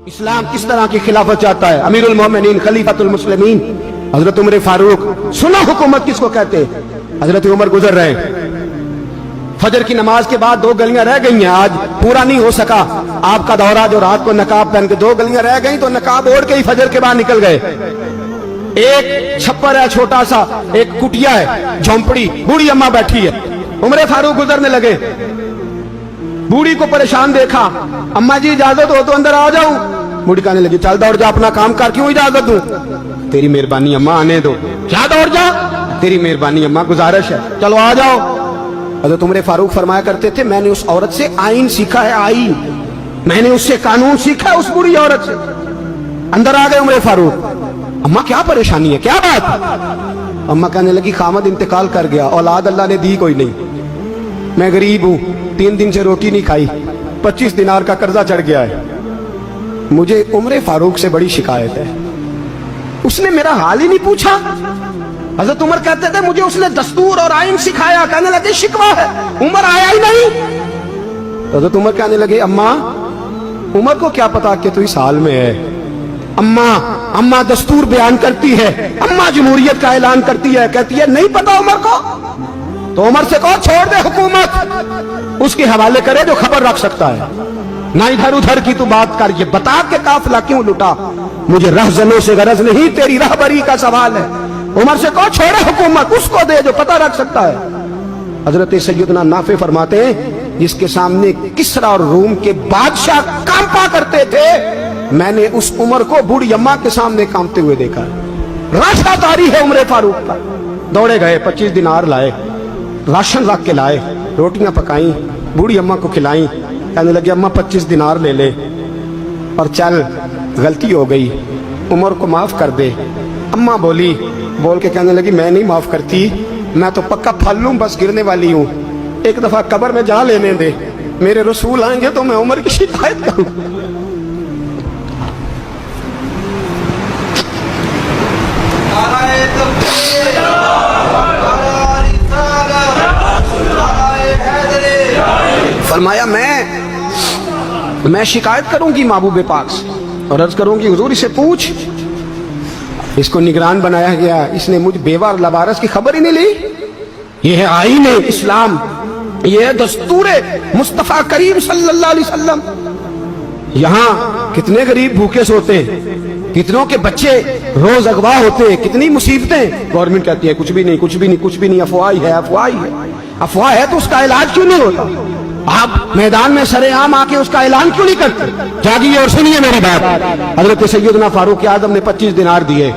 اسلام کس طرح کی خلافت چاہتا ہے؟ امیر المومنین خلیفۃ المسلمین حضرت عمر فاروق. سنا حکومت کس کو کہتے ہیں؟ حضرت عمر گزر رہے ہیں، فجر کی نماز کے بعد 2 گلیاں رہ گئی ہیں، آج پورا نہیں ہو سکا آپ کا دورہ، جو رات کو نقاب پہن کے 2 گلیاں رہ گئیں تو نقاب اوڑھ کے ہی فجر کے بعد نکل گئے. ایک چھپر ہے چھوٹا سا، ایک کٹیا ہے جھونپڑی، بوڑھی اماں بیٹھی ہے. عمر فاروق گزرنے لگے، بوڑھی کو پریشان دیکھا، اماں جی اجازت ہو تو اندر آ جاؤں؟ بوڑھی کہنے لگی چل دوڑ جا، اپنا کام کر، کیوں اجازت دوں؟ تیری مہربانی اماں آنے دو. کیا دوڑ جا؟ تیری مہربانی اماں گزارش ہے، چلو آ جاؤ. حضرت عمر فاروق فرمایا کرتے تھے میں نے اس عورت سے آئین سیکھا ہے، آئین، میں نے اس سے قانون سیکھا ہے، اس بوڑھی عورت سے. اندر آ گئے عمر فاروق. اماں کیا پریشانی ہے، کیا بات؟ اماں کہنے لگی خامد انتقال کر گیا، اولاد اللہ نے دی کوئی نہیں، میں غریب ہوں، 3 دن سے روٹی نہیں کھائی، 25 دینار کا قرضہ چڑھ گیا ہے، مجھے عمر فاروق سے بڑی شکایت ہے. اس نے میرا حال ہی نہیں پوچھا. حضرت عمر کہتے تھے مجھے اس نے دستور اور آئین سکھایا. کہنے لگے شکوہ ہے، عمر آیا ہی نہیں. حضرت عمر کہنے لگے اماں، عمر کو کیا پتا کہ تو اس حال میں ہے. اماں دستور بیان کرتی ہے، اماں جمہوریت کا اعلان کرتی ہے، کہتی ہے نہیں پتا عمر کو. تو عمر سے کہو چھوڑ دے حکومت، اس کے حوالے کرے جو خبر رکھ سکتا ہے، نہ ادھر ادھر کی تو بات کر. یہ بتا کہ قافلہ کیوں لٹا، مجھے رہزنوں سے غرض نہیں، تیری رہبری کا سوال ہے. عمر سے کہو چھوڑے حکومت، اس کو دے جو پتہ رکھ سکتا ہے. حضرت سیدنا نافع فرماتے ہیں جس کے سامنے کسریٰ اور روم کے بادشاہ کانپا کرتے تھے، میں نے اس عمر کو بوڑھی اماں کے سامنے کانپتے ہوئے دیکھا. راشا طاری ہے عمر فاروق کا. دوڑے گئے، 25 دینار لائے، راشن رکھ کے لائے، روٹیاں پکائیں، بوڑھی اماں کو کھلائیں. کہنے لگے اماں 25 دینار لے لے اور چل، غلطی ہو گئی، عمر کو معاف کر دے. اماں بول کے کہنے لگی میں نہیں معاف کرتی، میں تو پکا پھل لوں، بس گرنے والی ہوں، ایک دفعہ قبر میں جا لینے دے، میرے رسول آئیں گے تو میں عمر کی شکایت کروں. فرمایا میں شکایت کروں گی محبوب پاک سے اور عرض کروں گی حضور اسے پوچھ. اس کو نگران بنایا گیا، اس نے مجھ بیوہ اور لوارث کی خبر ہی نہیں لی. یہ ہے آئین اسلام، یہ ہے دستور مصطفیٰ کریم صلی اللہ علیہ وسلم. یہاں کتنے غریب بھوکے سوتے ہیں، کتنوں کے بچے روز اغوا ہوتے ہیں، کتنی مصیبتیں. گورنمنٹ کہتی ہے کچھ بھی نہیں، کچھ بھی نہیں، کچھ بھی نہیں، افواہ ہے، افواہ ہے. افواہ ہے تو اس کا علاج کیوں نہیں ہوتا؟ آپ میدان میں سرے عام آ کے اس کا اعلان کیوں نہیں کرتے؟ جاگیے اور سنیے میری بات. حضرت سیدنا فاروق اعظم نے 25 دینار دیے،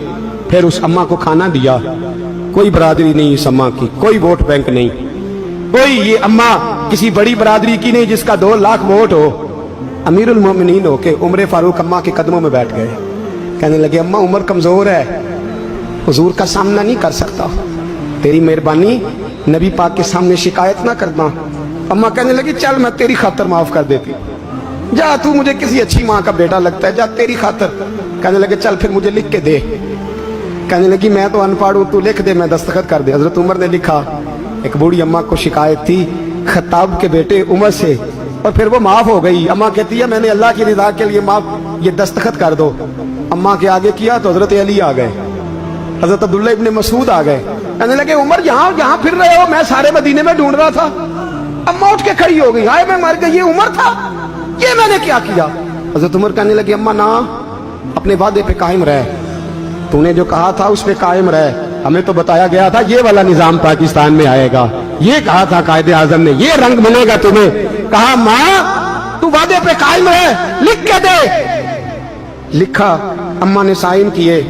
پھر اس اماں کو کھانا دیا. کوئی برادری نہیں اس اماں کی، کوئی ووٹ بینک نہیں، کوئی یہ اماں کسی بڑی برادری کی نہیں جس کا 2 لاکھ ووٹ ہو. امیر المومنین ہو کے عمر فاروق اماں کے قدموں میں بیٹھ گئے. کہنے لگے اماں عمر کمزور ہے، حضور کا سامنا نہیں کر سکتا، تیری مہربانی نبی پاک کے سامنے شکایت نہ کرنا. اماں کہنے لگی چل میں تیری خاطر معاف کر دیتی، جا تو مجھے کسی اچھی ماں کا بیٹا لگتا ہے، جا تیری خاطر. کہنے لگے چل پھر مجھے لکھ کے دے. کہنے لگی میں تو ان پڑھ ہوں، تو لکھ دے میں دستخط کر دے. حضرت عمر نے لکھا. ایک بوڑھی اماں کو شکایت تھی خطاب کے بیٹے عمر سے، اور پھر وہ معاف ہو گئی. اماں کہتی ہے میں نے اللہ کی رضا کے لیے معاف، یہ دستخط کر دو. اماں کے آگے کیا تو حضرت علی آ گئے، حضرت عبداللہ ابن مسعود آ گئے. کہنے لگے عمر یہاں پھر رہے ہو، میں سارے مدینے میں ڈھونڈ رہا تھا. اماں اٹھ کے کھڑی ہو گئی، ہائے میں مر گئی، یہ عمر تھا، یہ میں نے کیا کیا؟ حضرت عمر کہنے لگے اماں نہ، اپنے وعدے پہ قائم رہ، تو نے جو کہا تھا اس پہ قائم رہ. ہمیں تو بتایا گیا تھا یہ والا نظام پاکستان میں آئے گا، یہ کہا تھا قائد اعظم نے، یہ رنگ ملے گا تمہیں. کہا ماں تو وعدے پہ قائم رہ، لکھ کے دے. لکھا، اماں نے سائن کیے.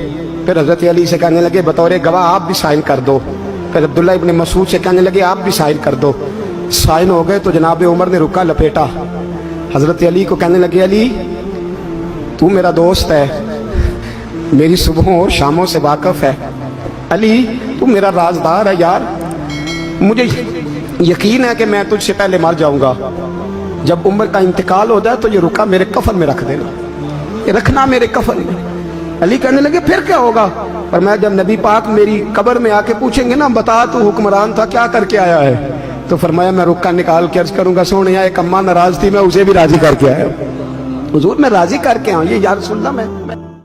پھر حضرت علی سے کہنے لگے بطور گواہ آپ بھی سائن کر دو. پھر عبداللہ ابن مسعود سے کہنے لگے آپ بھی سائن کر دو. سائن ہو گئے تو جناب عمر نے رکا لپیٹا. حضرت علی کو کہنے لگے علی تو میرا دوست ہے، میری صبحوں اور شاموں سے واقف ہے، علی تو میرا رازدار ہے یار، مجھے یقین ہے کہ میں تجھ سے پہلے مر جاؤں گا. جب عمر کا انتقال ہو جائے تو یہ رکا میرے کفن میں رکھ دینا، یہ رکھنا میرے کفن میں. علی کہنے لگے پھر کیا ہوگا؟ اور میں جب نبی پاک میری قبر میں آ کے پوچھیں گے نا بتا تو حکمران تھا کیا کر کے آیا ہے، تو فرمایا میں رکا نکال کے عرض کروں گا سونے ایک اماں ناراض تھی میں اسے بھی راضی کر کے آیا. حضور میں راضی کر کے آؤں یہ یا رسول اللہ میں